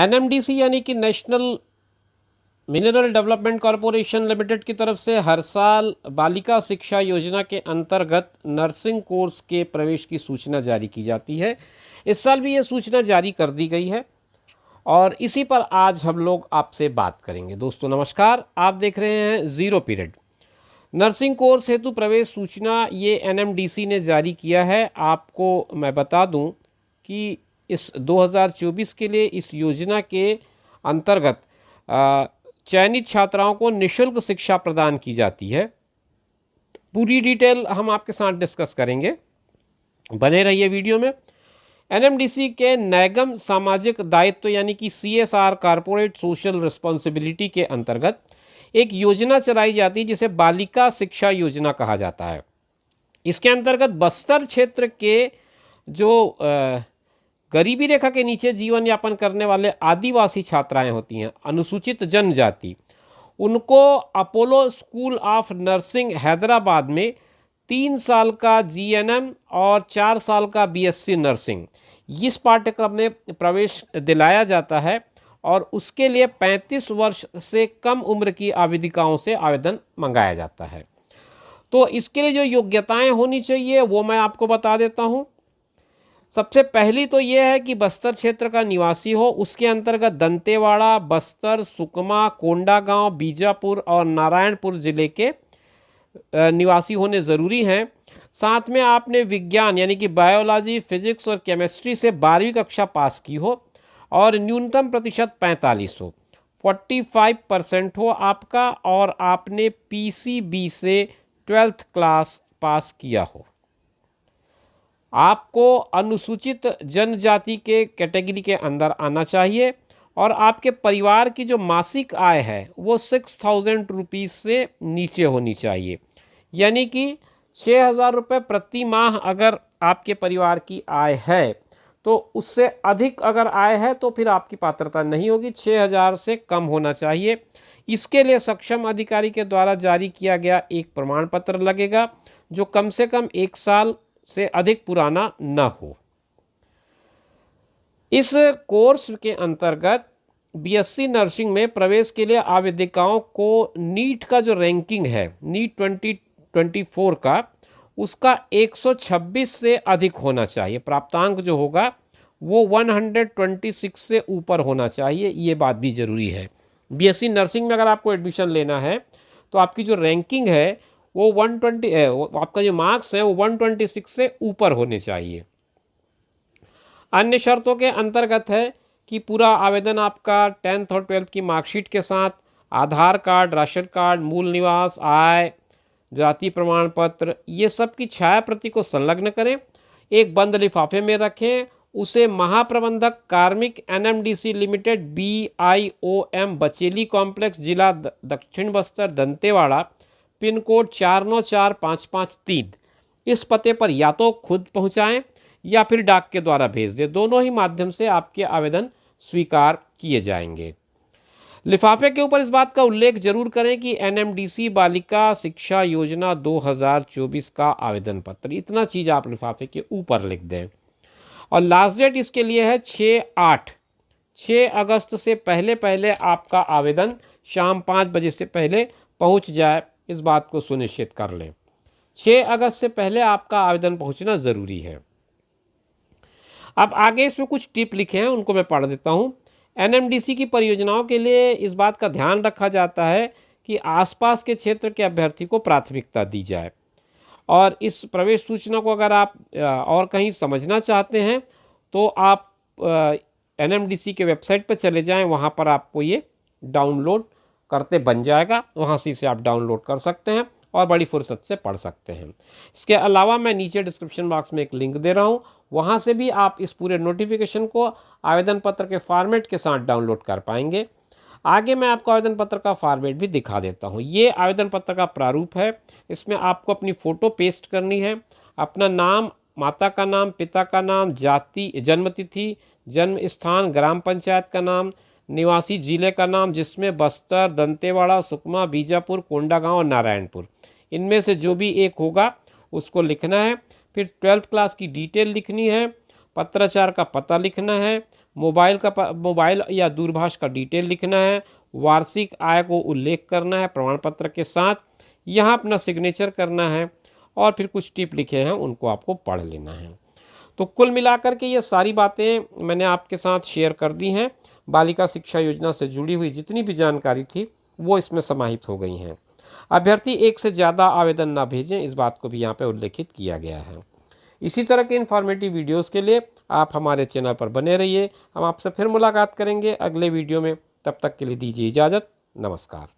NMDC यानी कि national mineral development corporation limited की तरफ से हर साल बालिका शिक्षा योजना के अंतर्गत नर्सिंग कोर्स के प्रवेश की सूचना जारी की जाती है। इस साल भी ये सूचना जारी कर दी गई है और इसी पर आज हम लोग आपसे बात करेंगे। दोस्तों नमस्कार, आप देख रहे हैं ज़ीरो पीरियड। नर्सिंग कोर्स हेतु प्रवेश सूचना ये एनएमडीसी ने जारी किया है। आपको मैं बता दूं कि इस 2024 के लिए इस योजना के अंतर्गत चयनित छात्राओं को निःशुल्क शिक्षा प्रदान की जाती है। पूरी डिटेल हम आपके साथ डिस्कस करेंगे, बने रहिए वीडियो में। एनएमडीसी के नैगम सामाजिक दायित्व यानी कि सीएसआर कॉर्पोरेट सोशल रिस्पॉन्सिबिलिटी के अंतर्गत एक योजना चलाई जाती है जिसे बालिका शिक्षा योजना कहा जाता है। इसके अंतर्गत बस्तर क्षेत्र के जो गरीबी रेखा के नीचे जीवन यापन करने वाले आदिवासी छात्राएं होती हैं, अनुसूचित जनजाति, उनको Apollo school of nursing Hyderabad में 3 साल का जीएनएम और 4 साल का बीएससी नर्सिंग इस पाठ्यक्रम में प्रवेश दिलाया जाता है और उसके लिए 35 वर्ष से कम उम्र की आवेदिकाओं से आवेदन मंगाया जाता है। तो इसके लिए जो योग्यताएं होनी चाहिए वो मैं आपको बता देता हूं। सबसे पहली तो ये है कि बस्तर क्षेत्र का निवासी हो। उसके अंतर्गत दंतेवाड़ा, बस्तर, सुकमा, कोंडागांव, बीजापुर और नारायणपुर जिले के निवासी होने ज़रूरी हैं। साथ में आपने विज्ञान यानी कि बायोलॉजी, फिजिक्स और केमिस्ट्री से 12वीं कक्षा पास की हो और न्यूनतम प्रतिशत 45 हो, 45% हो आपका, और आपने पीसीबी से 12th क्लास पास किया हो। आपको अनुसूचित जनजाति के कैटेगरी के अंदर आना चाहिए और आपके परिवार की जो मासिक आय है वो 6000 रुपीज़ से नीचे होनी चाहिए, यानी कि 6000 रुपये प्रति माह अगर आपके परिवार की आय है तो उससे अधिक अगर आय है तो फिर आपकी पात्रता नहीं होगी। 6000 से कम होना चाहिए। इसके लिए सक्षम अधिकारी के द्वारा जारी किया गया एक प्रमाण पत्र लगेगा जो कम से कम 1 साल से अधिक पुराना न हो। इस कोर्स के अंतर्गत बीएससी नर्सिंग में प्रवेश के लिए आवेदिकाओं को नीट का जो रैंकिंग है, नीट 2024 का, उसका 126 से अधिक होना चाहिए। प्राप्तांक जो होगा वो 126 से ऊपर होना चाहिए, ये बात भी ज़रूरी है। बीएससी नर्सिंग में अगर आपको एडमिशन लेना है तो आपकी जो रैंकिंग है वो 120 है, आपका जो मार्क्स है वो 126 से ऊपर होने चाहिए। अन्य शर्तों के अंतर्गत है कि पूरा आवेदन आपका 10th और 12th की मार्कशीट के साथ, आधार कार्ड, राशन कार्ड, मूल निवास, आय, जाति प्रमाण पत्र, ये सब की छाया प्रति को संलग्न करें, एक बंद लिफाफे में रखें, उसे महाप्रबंधक कार्मिक NMDC limited BIOM Bacheli complex, जिला दक्षिण बस्तर, दंतेवाड़ा, पिन कोड 494553, इस पते पर या तो खुद पहुंचाएं या फिर डाक के द्वारा भेज दें। दोनों ही माध्यम से आपके आवेदन स्वीकार किए जाएंगे। लिफाफे के ऊपर इस बात का उल्लेख जरूर करें कि एनएमडीसी बालिका शिक्षा योजना 2024 का आवेदन पत्र, इतना चीज़ आप लिफाफे के ऊपर लिख दें। और लास्ट डेट इसके लिए है 6 अगस्त से पहले आपका आवेदन शाम 5 बजे से पहले पहुंच जाए, इस बात को सुनिश्चित कर लें। 6 अगस्त से पहले आपका आवेदन पहुंचना ज़रूरी है। अब आगे इसमें कुछ टिप लिखे हैं, उनको मैं पढ़ देता हूं। एनएमडीसी की परियोजनाओं के लिए इस बात का ध्यान रखा जाता है कि आसपास के क्षेत्र के अभ्यर्थी को प्राथमिकता दी जाए। और इस प्रवेश सूचना को अगर आप और कहीं समझना चाहते हैं तो आप एनएमडीसी के वेबसाइट पर चले जाएं, वहां पर आपको ये डाउनलोड करते बन जाएगा, वहाँ से इसे आप डाउनलोड कर सकते हैं और बड़ी फुर्सत से पढ़ सकते हैं। इसके अलावा मैं नीचे डिस्क्रिप्शन बॉक्स में एक लिंक दे रहा हूँ, वहाँ से भी आप इस पूरे नोटिफिकेशन को आवेदन पत्र के फॉर्मेट के साथ डाउनलोड कर पाएंगे। आगे मैं आपको आवेदन पत्र का फॉर्मेट भी दिखा देता हूँ। ये आवेदन पत्र का प्रारूप है। इसमें आपको अपनी फ़ोटो पेस्ट करनी है, अपना नाम, माता का नाम, पिता का नाम, जाति, जन्मतिथि, जन्म स्थान, ग्राम पंचायत का नाम, निवासी जिले का नाम जिसमें बस्तर, दंतेवाड़ा, सुकमा, बीजापुर, कोंडागांव और नारायणपुर, इनमें से जो भी एक होगा उसको लिखना है। फिर 12th क्लास की डिटेल लिखनी है, पत्राचार का पता लिखना है, मोबाइल या दूरभाष का डिटेल लिखना है, वार्षिक आय को उल्लेख करना है प्रमाण पत्र के साथ, यहाँ अपना सिग्नेचर करना है और फिर कुछ टिप लिखे हैं उनको आपको पढ़ लेना है। तो कुल मिलाकर के ये सारी बातें मैंने आपके साथ शेयर कर दी हैं। बालिका शिक्षा योजना से जुड़ी हुई जितनी भी जानकारी थी वो इसमें समाहित हो गई हैं। अभ्यर्थी एक से ज़्यादा आवेदन ना भेजें, इस बात को भी यहाँ पे उल्लेखित किया गया है। इसी तरह के इन्फॉर्मेटिव वीडियोस के लिए आप हमारे चैनल पर बने रहिए। हम आपसे फिर मुलाकात करेंगे अगले वीडियो में। तब तक के लिए दीजिए इजाज़त। नमस्कार।